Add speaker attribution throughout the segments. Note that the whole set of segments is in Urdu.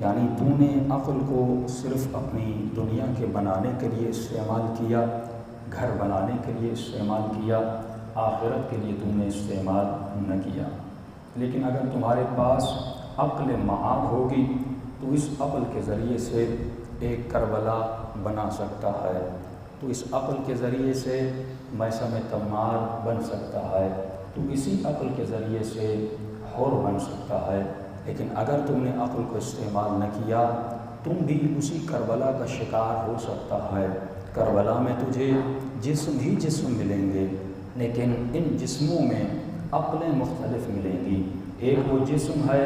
Speaker 1: یعنی تو نے عقل کو صرف اپنی دنیا کے بنانے کے لیے استعمال کیا، گھر بنانے کے لیے استعمال کیا، آخرت کے لیے تم نے استعمال نہ کیا۔ لیکن اگر تمہارے پاس عقل معاد ہوگی تو اس عقل کے ذریعے سے ایک کربلا بنا سکتا ہے، تو اس عقل کے ذریعے سے میثم تمار بن سکتا ہے، تو اسی عقل کے ذریعے سے حور بن سکتا ہے۔ لیکن اگر تم نے عقل کو استعمال نہ کیا، تم بھی اسی کربلا کا شکار ہو سکتا ہے۔ کربلا میں تجھے جسم ہی جسم ملیں گے، لیکن ان جسموں میں عقلیں مختلف ملیں گی۔ ایک وہ جسم ہے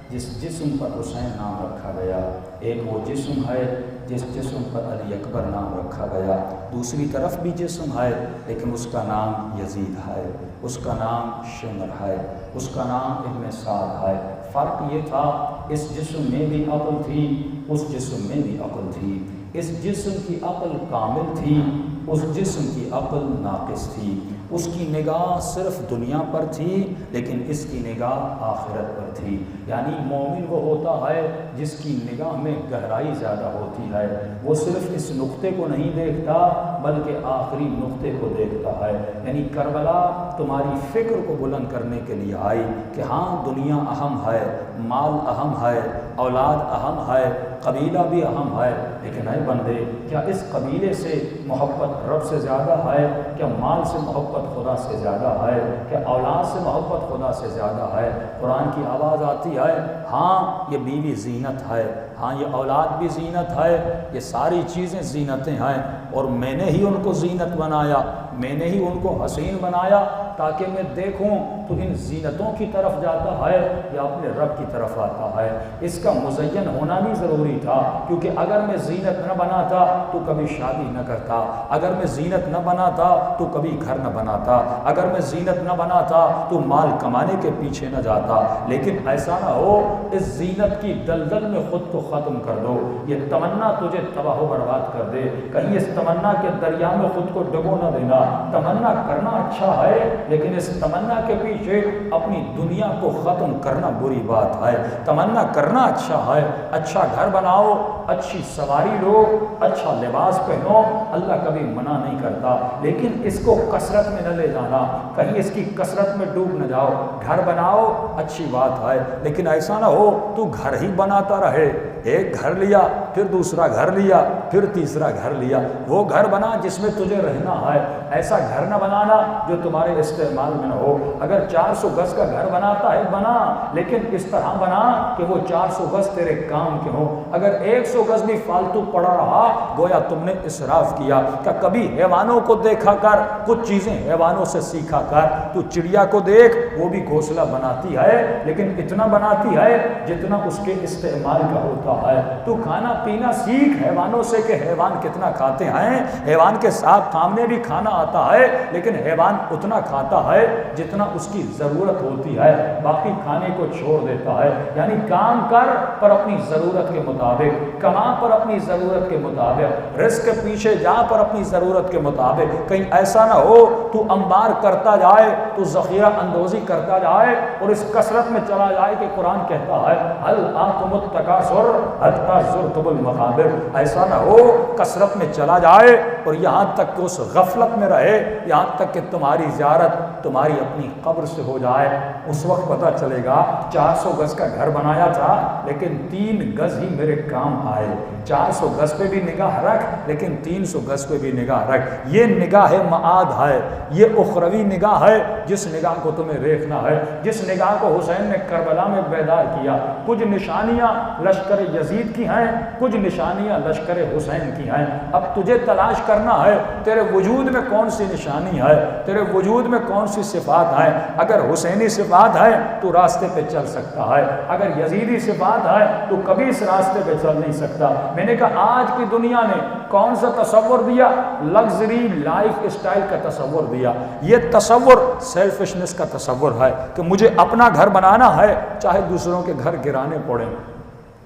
Speaker 1: جس جسم پر حسین نام رکھا گیا، ایک وہ جسم ہے جس جسم پر علی اکبر نام رکھا گیا، دوسری طرف بھی جسم ہے لیکن اس کا نام یزید ہے، اس کا نام شمر ہے، اس کا نام ابن سعد ہے۔ فرق یہ تھا اس جسم میں بھی عقل تھی، اس جسم میں بھی عقل تھی۔ اس جسم کی عقل کامل تھی، اس جسم کی عقل ناقص تھی۔ اس کی نگاہ صرف دنیا پر تھی لیکن اس کی نگاہ آخرت پر تھی۔ یعنی مومن وہ ہوتا ہے جس کی نگاہ میں گہرائی زیادہ ہوتی ہے، وہ صرف اس نقطے کو نہیں دیکھتا بلکہ آخری نقطے کو دیکھتا ہے۔ یعنی کربلا تمہاری فکر کو بلند کرنے کے لیے آئی کہ ہاں دنیا اہم ہے، مال اہم ہے، اولاد اہم ہے، قبیلہ بھی اہم ہے، لیکن اے بندے کیا اس قبیلے سے محبت رب سے زیادہ ہے؟ کیا مال سے محبت خدا سے زیادہ ہے؟ کیا اولاد سے محبت خدا سے زیادہ ہے؟ قرآن کی آواز آتی ہے ہاں یہ بیوی زینت ہے، ہاں یہ اولاد بھی زینت ہے، یہ ساری چیزیں زینتیں ہیں، اور میں نے ہی ان کو زینت بنایا، میں نے ہی ان کو حسین بنایا تاکہ میں دیکھوں تو ان زینتوں کی طرف جاتا ہے یا اپنے رب کی طرف آتا ہے۔ اس کا مزین ہونا بھی ضروری تھا، کیونکہ اگر میں زینت نہ بناتا تو کبھی شادی نہ کرتا، اگر میں زینت نہ بناتا تو کبھی گھر نہ بناتا، اگر میں زینت نہ بناتا تو مال کمانے کے پیچھے نہ جاتا۔ لیکن ایسا نہ ہو اس زینت کی دلدل میں خود کو ختم کر دو، یہ تمنا تجھے تباہ و برباد کر دے، کہیں اس تمنا کے دریا میں خود کو ڈبو نہ دینا۔ تمنا کرنا اچھا ہے لیکن اس تمنا کے پیچھے اپنی دنیا کو ختم کرنا بری بات ہے۔ تمنا کرنا اچھا ہے، اچھا گھر بناؤ، اچھی سواری لو، اچھا لباس پہنو، اللہ کبھی منع نہیں کرتا، لیکن اس کو کثرت میں نہ لے جانا، کہیں اس کی کثرت میں ڈوب نہ جاؤ۔ گھر بناؤ اچھی بات ہے لیکن ایسا نہ ہو تو گھر ہی بناتا رہے، ایک گھر لیا پھر دوسرا گھر لیا پھر تیسرا گھر لیا، وہ گھر بنا جس میں تجھے رہنا ہے، ایسا گھر نہ بنانا جو تمہارے استعمال میں نہ ہو۔ اگر 400 گز کا گھر بناتا ہے بنا، لیکن اس طرح بنا کہ وہ 400 گز تیرے کام کے ہو۔ اگر 100 گز بھی فالتو پڑا رہا گویا تم نے اسراف کیا۔ کیا کبھی حیوانوں کو دیکھا کر، کچھ چیزیں حیوانوں سے سیکھا کر۔ تو چڑیا کو دیکھ، وہ بھی گھونسلہ بناتی ہے لیکن اتنا بناتی ہے جتنا اس کے استعمال کا ہوتا ہے۔ تو کھانا پینا سیکھ حیوانوں سے کہ حیوان کتنا کھاتے ہیں۔ حیوان کے ساتھ سامنے بھی کھانا آتا ہے لیکن حیوان اتنا کھاتا ہے جتنا اس کی ضرورت ہوتی ہے، باقی کھانے کو چھوڑ دیتا ہے۔ یعنی کام کر پر اپنی ضرورت کے مطابق، کما پر اپنی ضرورت کے مطابق، رزق کے پیچھے جا پر اپنی ضرورت کے مطابق۔ کہیں ایسا نہ ہو تو انبار کرتا جائے، تو ذخیرہ اندوزی کرتا جائے اور اس کثرت میں چلا جائے کہ قرآن کہتا ہے هل آتم التکاثر حتی زرتم المقابر۔ ایسا نہ ہو کثرت میں چلا جائے اور یہاں تک کہ اس غفلت میں رہے، یہاں تک کہ تمہاری زیارت تمہاری اپنی قبر سے ہو جائے۔ اس وقت پتہ چلے گا 400 گز کا گھر بنایا تھا لیکن 3 گز ہی میرے کام آئے۔ 400 گز پہ بھی نگاہ رکھ لیکن 300 گز پہ بھی نگاہ رکھ۔ یہ نگاہ معاد ہے، یہ اخروی نگاہ ہے جس نگاہ کو تمہیں دیکھنا ہے، جس نگاہ کو حسین نے کربلا میں بیدار کیا۔ کچھ نشانیاں لشکر یزید کی ہیں، کچھ نشانیاں لشکر حسین کی ہیں۔ اب تجھے تلاش کرنا ہے تیرے وجود میں کون سی نشانی ہے، تیرے وجود میں کون سی صفات ہیں۔ اگر حسینی صفات ہے تو راستے پہ چل سکتا ہے، اگر یزیدی صفات ہے تو کبھی اس راستے پہ چل نہیں سکتا۔ میں نے کہا آج کی دنیا نے کون سا تصور دیا؟ لگژری لائف اسٹائل کا تصور دیا۔ یہ تصور سیلفشنس کا تصور ہے کہ مجھے اپنا گھر بنانا ہے چاہے دوسروں کے گھر گرانے پڑیں،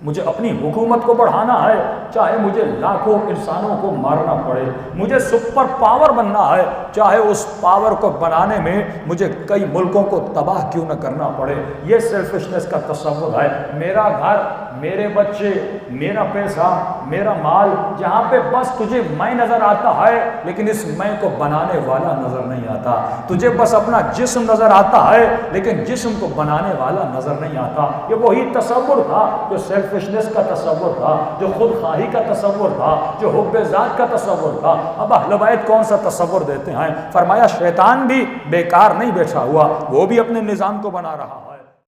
Speaker 1: مجھے اپنی حکومت کو بڑھانا ہے چاہے مجھے لاکھوں انسانوں کو مارنا پڑے، مجھے سپر پاور بننا ہے چاہے اس پاور کو بنانے میں مجھے کئی ملکوں کو تباہ کیوں نہ کرنا پڑے۔ یہ سیلفشنس کا تصور ہے۔ میرا گھر میرے بچے، میرا پیسہ، میرا مال، جہاں پہ بس تجھے میں نظر آتا ہے لیکن اس میں کو بنانے والا نظر نہیں آتا، تجھے بس اپنا جسم نظر آتا ہے لیکن جسم کو بنانے والا نظر نہیں آتا۔ یہ وہی تصور تھا جو سیلفشنس کا تصور تھا، جو خود خواہی کا تصور تھا، جو حب ذات کا تصور تھا۔ اب اہل بیت کون سا تصور دیتے ہیں؟ فرمایا شیطان بھی بیکار نہیں بیٹھا ہوا، وہ بھی اپنے نظام کو بنا رہا۔